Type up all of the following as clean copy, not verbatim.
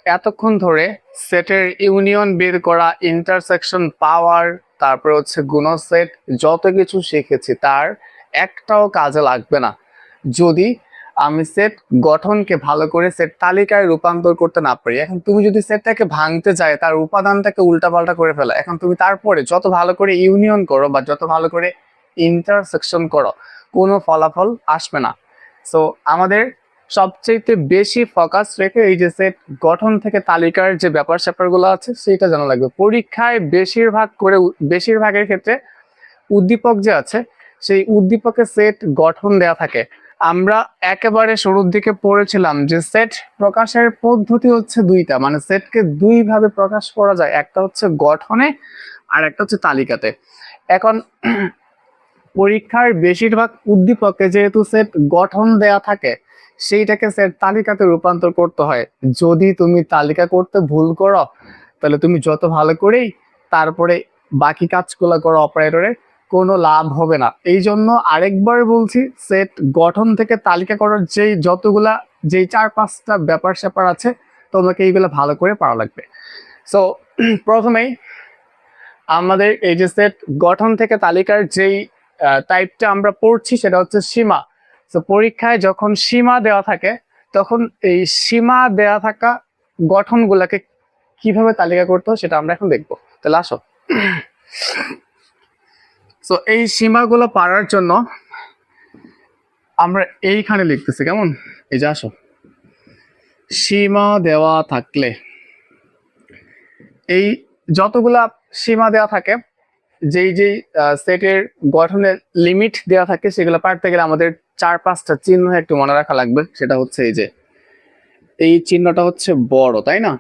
এতক্ষণ ধরে সেটের ইউনিয়ন বের করা, ইন্টারসেকশন পাওয়ার, তারপরে হচ্ছে গুণসেট, যত কিছু শিখেছি তার একটাও কাজে লাগবে না যদি আমি সেট গঠনকে ভালো করে সেট তালিকায় রূপান্তর করতে না পারি। এখন তুমি যদি সেটটাকে ভাঙতে চায়, তার উপাদানটাকে উল্টাপাল্টা করে ফেলা, এখন তুমি তারপরে যত ভালো করে ইউনিয়ন করো বা যত ভালো করে ইন্টারসেকশন করো, কোনো ফলাফল আসবে না। সো আমাদের সবচেয়ে বেশি ফোকাস রেখে এই যে সেট গঠন থেকে তালিকার যে ব্যাপার স্যাপারগুলো আছে সেটা জানা লাগবে। পরীক্ষায় বেশিরভাগের ক্ষেত্রে উদ্দীপক যে আছে সেই উদ্দীপকে সেট গঠন দেয়া থাকে। আমরা একেবারে শুরুর দিকে পড়েছিলাম যে সেট প্রকাশের পদ্ধতি হচ্ছে দুইটা, মানে সেটকে দুই ভাবে প্রকাশ করা যায়, একটা হচ্ছে গঠনে আর একটা হচ্ছে তালিকাতে। এখন পরীক্ষার বেশিরভাগ উদ্দীপকে যেহেতু সেট গঠন দেয়া থাকে, সেইটাকে সেট তালিকাতে রূপান্তর করতে হয়। যদি তুমি তালিকা করতে ভুল করো, তাহলে তুমি যত ভালো করেই তারপরে বাকি কাজগুলো করো অপারেটরে, কোনো লাভ হবে না। এই জন্য আরেকবার বলছি, সেট গঠন থেকে তালিকা করার যেই 4-5টা ব্যাপার স্যাপার আছে, তোমাকে এইগুলো ভালো করে পারা লাগবে। সো প্রথমেই আমাদের এই যে সেট গঠন থেকে তালিকার যেই টাইপটা আমরা পড়ছি সেটা হচ্ছে সীমা। তো পরীক্ষায় যখন সীমা দেওয়া থাকে, তখন এই সীমা দেওয়া থাকা গঠনগুলোকে কিভাবে তালিকা করতে হয় সেটা আমরা এখন দেখবো। তাহলে আসো। তো এই সীমাগুলো পারার জন্য আমরা এইখানে লিখতেছি, কেমন? এই যে আসো, সীমা দেওয়া থাকলে, এই যতগুলা সীমা দেওয়া থাকে, যেই সেটের গঠনের লিমিট দেওয়া থাকে, সেগুলো পারতে গেলে আমাদের 4-5টা চিহ্ন একটু মনে রাখা লাগবে। সেটা হচ্ছে এই চিহ্নটা হচ্ছে বড়, তাই না?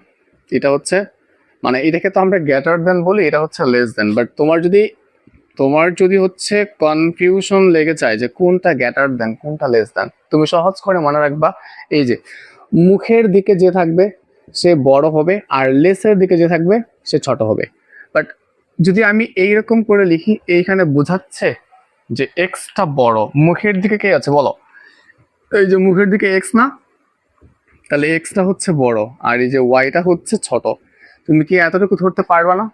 এটা হচ্ছে, মানে এটাকে তো আমরা গ্রেটার দেন বলি, এটা হচ্ছে লেস দেন। বাট তোমার যদি হচ্ছে কনফিউশন লেগে যায় যে কোনটা গ্রেটার দেন কোনটা লেস দেন, তুমি সহজ করে মনে রাখবা, এই যে মুখের দিকে যে থাকবে সে বড় হবে, আর লেসের দিকে যে থাকবে সে ছোট হবে। বাট যদি আমি এইরকম করে লিখি, এইখানে বোঝাচ্ছে যে এক্সটা বড়, মুখের দিকে কে আছে বলো? এই যে মুখের দিকে এক্স না, তাহলে এক্সটা হচ্ছে বড় আর এই যে ওয়াইটা হচ্ছে ছোট। তুমি কি এতটুকু ধরতে পারবা না?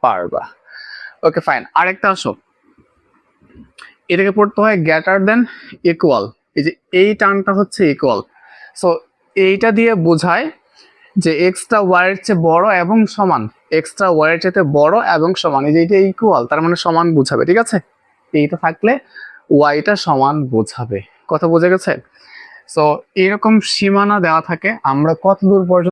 পারবা। Okay fine. আরেকটা আসো, এটাকে পড়তে হয় গ্রেটার দেন ইকুয়াল। এই যে এই টার্মটা হচ্ছে ইকুয়াল। সো এইটা দিয়ে বোঝায় যে এক্সটা ওয়াইয়ের চেয়ে বড় এবং সমান, এক্সটা ওয়াইয়ের চেয়ে বড় এবং সমান। এই যে এটা ইকুয়াল, তার মানে সমান বোঝাবে, ঠিক আছে? এইটা থাকলে ওয়াইটা সমান বোঝাবে। কথা বোঝা গেছে? সো এরকম সীমানা দেওয়া থাকে, আমরা কত দূর পর্যন্ত